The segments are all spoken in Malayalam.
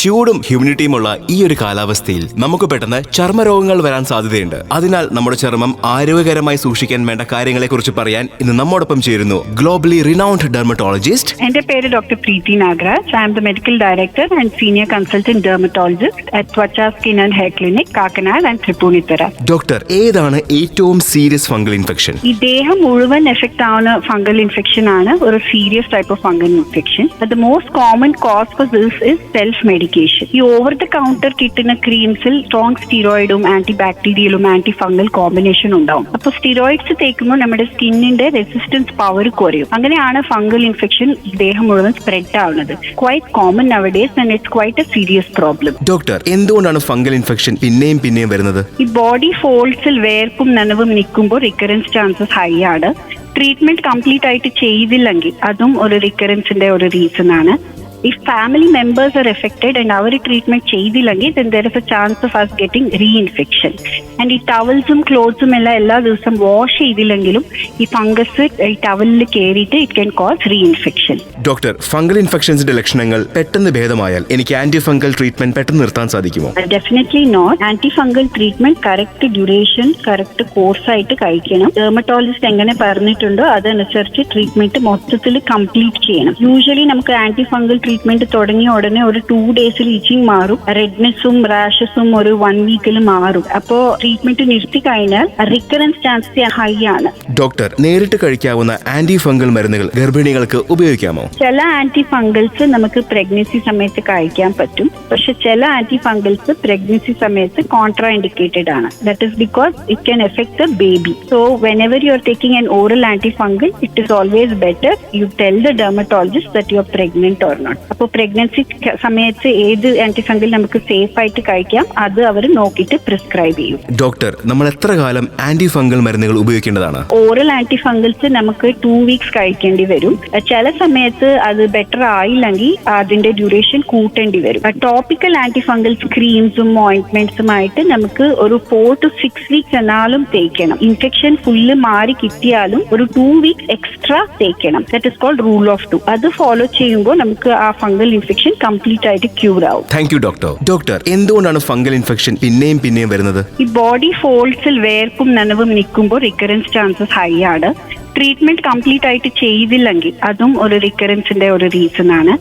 ചൂടും ഹ്യൂമിഡിറ്റിയുമുള്ള ഈ ഒരു കാലാവസ്ഥയിൽ നമുക്ക് പെട്ടെന്ന് ചർമ്മരോഗങ്ങൾ വരാൻ സാധ്യതയുണ്ട്. അതിനാൽ നമ്മുടെ ചർമ്മം ആരോഗ്യകരമായി സൂക്ഷിക്കാൻ വേണ്ട കാര്യങ്ങളെ കുറിച്ച് പറയാൻ ഇന്ന് നമ്മോടൊപ്പം ചേരുന്നു ഗ്ലോബലി റിനൗൺഡ് ഡെർമറ്റോളജിസ്റ്റ്. എന്റെ പേര് doctor Preethi Nagaraj. I am the medical director and senior consultant dermatologist at Twacha skin and hair clinic Kakkanad and Tripunithura. Doctor, ഏതാണ് ഏറ്റവും സീരിയസ് ഫംഗൽ ഇൻഫെക്ഷൻ? ഈ ദേഹം മുഴുവൻ എഫക്ട് ആവുന്ന ഫംഗൽ ഇൻഫെക്ഷൻ ആണ് ഒരു serious type of fungal infection. The most common cause for this is self medication. ഈ ഓവർ ദ കൗണ്ടർ കിട്ടുന്ന ക്രീംസിൽ സ്ട്രോങ് സ്റ്റീറോയിഡും ആന്റി ബാക്ടീരിയലും ആന്റി ഫംഗൽ കോമ്പിനേഷൻ ഉണ്ടാവും. അപ്പൊ സ്റ്റീറോയിഡ്സ് തേക്കുമ്പോൾ നമ്മുടെ സ്കിന്നിന്റെ റെസിസ്റ്റൻസ് പവർ കുറയും. അങ്ങനെയാണ് ഫംഗൽ ഇൻഫെക്ഷൻ ദേഹം മുഴുവൻ സ്പ്രെഡ് ആവുന്നത്. Quite common nowadays and it's quite A serious problem. Doctor, എന്തുകൊണ്ടാണ് ഫംഗൽ ഇൻഫെക്ഷൻ പിന്നെയും വരുന്നത്? ഈ ബോഡി ഫോൾഡ്സിൽ വേർപ്പും നനവും നിൽക്കുമ്പോൾ റിക്കറൻസ് ചാൻസസ് ഹൈ ആണ്. ട്രീറ്റ്മെന്റ് കംപ്ലീറ്റ് ആയിട്ട് ചെയ്തില്ലെങ്കിൽ അതും ഒരു റിക്കറൻസിന്റെ ഒരു റീസൺ ആണ്. If family members are affected and our treatment ചെയ്തില്ലെങ്കിൽ then there is a chance of us getting reinfection. And ഈ ടവൽസും ക്ലോത്ത്സും എല്ലാ ദിവസം വാഷ് ചെയ്തില്ലെങ്കിലും ഈ ഫംഗസ് ഈ ടവലിൽ കയറിയിട്ട് it can cause reinfection. Doctor, fungal ഇൻഫെക്ഷൻസിന്റെ ലക്ഷണങ്ങൾ പെട്ടെന്ന് ഭേദമായാൽ എനിക്ക് ആന്റി ഫംഗൽ ട്രീറ്റ്മെന്റ് പെട്ടെന്ന് നിർത്താൻ സാധിക്കുമോ? Definitely not. Anti fungal treatment correct duration correct course ആയിട്ട് കഴിക്കണം. ഡെർമറ്റോളജിസ്റ്റ് എങ്ങനെ പറഞ്ഞിട്ടുണ്ടോ അതനുസരിച്ച് ട്രീറ്റ്മെന്റ് മൊത്തത്തിൽ കംപ്ലീറ്റ് ചെയ്യണം. യൂഷ്വലി നമുക്ക് ആന്റി ഫംഗൽ ട്രീറ്റ്മെന്റ് തുടങ്ങിയ ഉടനെ ഒരു 2 days ഈച്ചിങ് മാറും. റെഡ്നെസ്സും റാഷസും ഒരു 1 week മാറും. അപ്പോ ട്രീറ്റ്മെന്റ് നിർത്തി കഴിഞ്ഞാൽ റിക്കറൻസ് ചാൻസ് ഹൈ ആണ്. ഡോക്ടർ, നേരിട്ട് കഴിക്കാവുന്ന ആന്റി ഫംഗൽ മരുന്നുകൾ ഗർഭിണികൾക്ക് ഉപയോഗിക്കാമോ? ചില ആന്റി ഫംഗൽസ് നമുക്ക് പ്രഗ്നൻസി സമയത്ത് കഴിക്കാൻ പറ്റും. പക്ഷെ ചില ആന്റി ഫംഗൽസ് പ്രഗ്നൻസി സമയത്ത് കോൺട്രാ ഇൻഡിക്കേറ്റഡ് ആണ്. That is because it can effect the baby. So whenever you are taking an oral antifungal, it is always better you tell the dermatologist that you are pregnant or not. അപ്പോൾ പ്രഗ്നൻസി സമയത്ത് ഏത് ആന്റിഫംഗൽ നമുക്ക് സേഫ് ആയിട്ട് കഴിക്കാം അത് അവർ നോക്കിയിട്ട് പ്രിസ്ക്രൈബ് ചെയ്യും. ഡോക്ടർ, നമ്മൾ എത്ര കാലം ആന്റി ഫംഗൽ മരുന്നുകൾ ഉപയോഗിക്കേണ്ടതാണ്? ഓറൽ ആന്റിഫംഗൽസ് നമുക്ക് 2 weeks കഴിക്കേണ്ടി വരും. ചില സമയത്ത് അത് ബെറ്റർ ആയില്ലെങ്കിൽ അതിന്റെ ഡ്യൂറേഷൻ കൂട്ടേണ്ടി വരും. ടോപ്പിക്കൽ ആന്റിഫംഗൽസ് ക്രീംസും ഓയിന്റ്മെന്റ്സും ആയിട്ട് നമുക്ക് ഒരു 4 to 6 weeks എന്നാലും തേക്കണം. ഇൻഫെക്ഷൻ ഫുള്ള് മാറി കിട്ടിയാലും ഒരു 2 weeks എക്സ്ട്രാ തേക്കണം. That is cold rule of 2. അത് ഫോളോ ചെയ്യുമ്പോൾ നമുക്ക് ആ ഫംഗൽ ഇൻഫെക്ഷൻ കംപ്ലീറ്റ് ആയിട്ട് ക്യൂർ ആവും. Thank you doctor. ഡോക്ടർ, എന്തുകൊണ്ടാണ് ഫംഗൽ ഇൻഫെക്ഷൻ പിന്നെയും വരുന്നത്? ഈ ബോഡി ഫോൾഡ്സിൽ വേർപ്പും നനവും നിൽക്കുമ്പോൾ റിക്കറൻസ് ചാൻസസ് ഹൈ ആണ്. ട്രീറ്റ്മെന്റ് കംപ്ലീറ്റ് ആയിട്ട് ചെയ്തില്ലെങ്കിൽ അതും ഒരു റിക്കറൻസിന്റെ ഒരു റീസൺ ആണ്.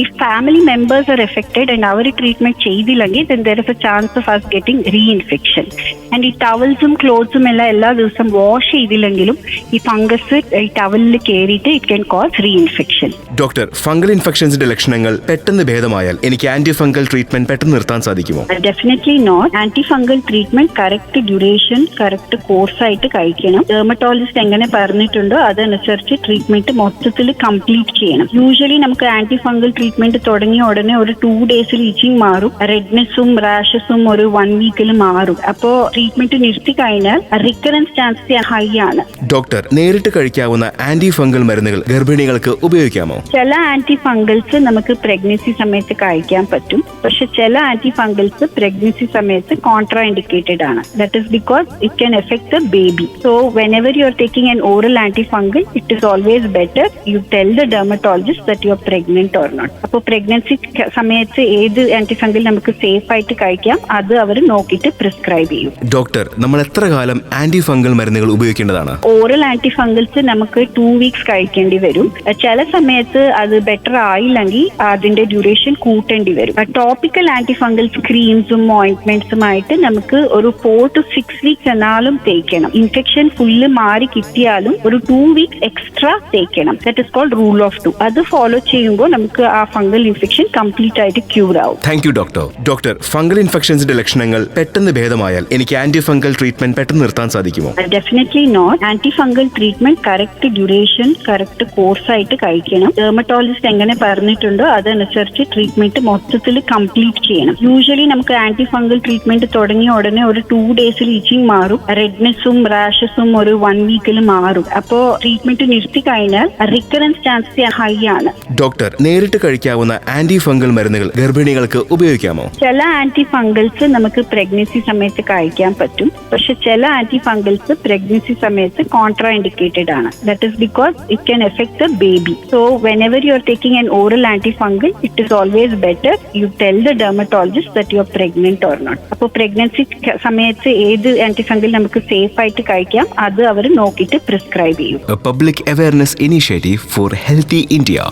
If family members are affected and our treatment ചെയ്തില്ലെങ്കിൽ then there is a chance of us getting reinfection. And ഈ ടവൽസും ക്ലോത്ത്സും എല്ലാ ദിവസം വാഷ് ചെയ്തില്ലെങ്കിലും ഈ ഫംഗസ് ഈ ടവലിൽ കയറിയിട്ട് it can cause reinfection. Doctor, fungal ഇൻഫെക്ഷൻസിന്റെ ലക്ഷണങ്ങൾ പെട്ടെന്ന് ഭേദമായാൽ എനിക്ക് ആന്റി ഫംഗൽ ട്രീറ്റ്മെന്റ് പെട്ടെന്ന് നിർത്താൻ സാധിക്കുമോ? Definitely not. Anti fungal treatment correct duration correct course ആയിട്ട് കഴിക്കണം. ഡെർമറ്റോളജിസ്റ്റ് എങ്ങനെ പറഞ്ഞിട്ടുണ്ടോ അതനുസരിച്ച് ട്രീറ്റ്മെന്റ് മൊത്തത്തിൽ കംപ്ലീറ്റ് ചെയ്യണം. യൂഷ്വലി നമുക്ക് ആന്റി ഫംഗൽ ട്രീറ്റ്മെന്റ് തുടങ്ങിയ ഉടനെ ഒരു 2 days ഈച്ചിങ് മാറും. റെഡ്നെസ്സും റാഷസും ഒരു 1 week മാറും. അപ്പോ ട്രീറ്റ്മെന്റ് നിർത്തി കഴിഞ്ഞാൽ റിക്കറൻസ് ചാൻസ് ഹൈ ആണ്. ഡോക്ടർ, നേരിട്ട് കഴിക്കാവുന്ന ആന്റി ഫംഗൽ മരുന്നുകൾ ഗർഭിണികൾക്ക് ഉപയോഗിക്കാമോ? ചില ആന്റി ഫംഗൽസ് നമുക്ക് പ്രഗ്നൻസി സമയത്ത് കഴിക്കാൻ പറ്റും. പക്ഷെ ചില ആന്റി ഫംഗൽസ് പ്രഗ്നൻസി സമയത്ത് കോൺട്രാ ഇൻഡിക്കേറ്റഡ് ആണ്. That is because it can effect the baby. So whenever you are taking an oral antifungal, it is always better you tell the dermatologist that you are pregnant or not. അപ്പോൾ പ്രഗ്നൻസി സമയത്ത് ഏത് ആന്റിഫംഗൽ നമുക്ക് സേഫ് ആയിട്ട് കഴിക്കാം അത് അവർ നോക്കിയിട്ട് പ്രിസ്ക്രൈബ് ചെയ്യും. ഡോക്ടർ, നമ്മൾ എത്ര കാലം ആന്റി ഫംഗൽ മരുന്നുകൾ ഉപയോഗിക്കേണ്ടതാണ്? ഓറൽ ആന്റിഫംഗൽസ് നമുക്ക് 2 weeks കഴിക്കേണ്ടി വരും. ചില സമയത്ത് അത് ബെറ്റർ ആയില്ലെങ്കിൽ അതിന്റെ ഡ്യൂറേഷൻ കൂട്ടേണ്ടി വരും. ടോപ്പിക്കൽ ആന്റിഫംഗൽസ് ക്രീംസും ഓയിന്റ്മെന്റ്സും ആയിട്ട് നമുക്ക് ഒരു 4 to 6 weeks എന്നാലും തേക്കണം. ഇൻഫെക്ഷൻ ഫുള്ള് മാറി കിട്ടിയാലും ഒരു 2 weeks എക്സ്ട്രാ തേക്കണം. That is cold rule of 2. അത് ഫോളോ ചെയ്യുമ്പോൾ നമുക്ക് ആ ഫംഗൽ ഇൻഫെക്ഷൻ കംപ്ലീറ്റ് ആയിട്ട് ക്യൂർ ആവും. Thank you doctor. Doctor, fungal ഇൻഫെക്ഷൻസിന്റെ ലക്ഷണങ്ങൾ പെട്ടെന്ന് ഭേദമായാൽ എനിക്ക് ആന്റി ഫംഗൽ ട്രീറ്റ്മെന്റ് പെട്ടെന്ന് നിർത്താൻ സാധിക്കുമോ? Definitely not. Anti fungal treatment correct duration correct course ആയിട്ട് കഴിക്കണം. ഡെർമറ്റോളജിസ്റ്റ് എങ്ങനെ പറഞ്ഞിട്ടുണ്ടോ അതനുസരിച്ച് ട്രീറ്റ്മെന്റ് മൊത്തത്തിൽ കംപ്ലീറ്റ് ചെയ്യണം. യൂഷ്വലി നമുക്ക് ആന്റി ഫംഗൽ ട്രീറ്റ്മെന്റ് തുടങ്ങിയ ഉടനെ ഒരു 2 days ഈച്ചിങ് മാറും. റെഡ്നെസ്സും റാഷസും ഒരു 1 week മാറും. അപ്പോ ട്രീറ്റ്മെന്റ് നിർത്തി കഴിഞ്ഞാൽ റിക്കറൻസ് ചാൻസ് ഹൈ ആണ്. ഡോക്ടർ, നേരിട്ട് കഴിക്കാവുന്ന ആന്റി ഫംഗൽ മരുന്നുകൾ ഗർഭിണികൾക്ക് ഉപയോഗിക്കാമോ? ചില ആന്റി ഫംഗൽസ് നമുക്ക് പ്രഗ്നൻസി സമയത്ത് കഴിക്കാൻ പറ്റും, പക്ഷെ ചില ആന്റി ഫംഗൽസ് പ്രഗ്നൻസി സമയത്ത് കോൺട്രാ ഇൻഡിക്കേറ്റഡ് ആണ്. That is because it can effect the baby. So whenever you are taking an oral antifungal, it is always better you tell the dermatologist that you are pregnant or not. അപ്പോൾ പ്രഗ്നൻസി സമയത്ത് ഏത് ആന്റിഫംഗൽ നമുക്ക് സേഫ് ആയിട്ട് കഴിക്കാം അത് അവർ നോക്കിയിട്ട് പ്രിസ്ക്രൈബ് ചെയ്യും. A public awareness initiative for Healthy India.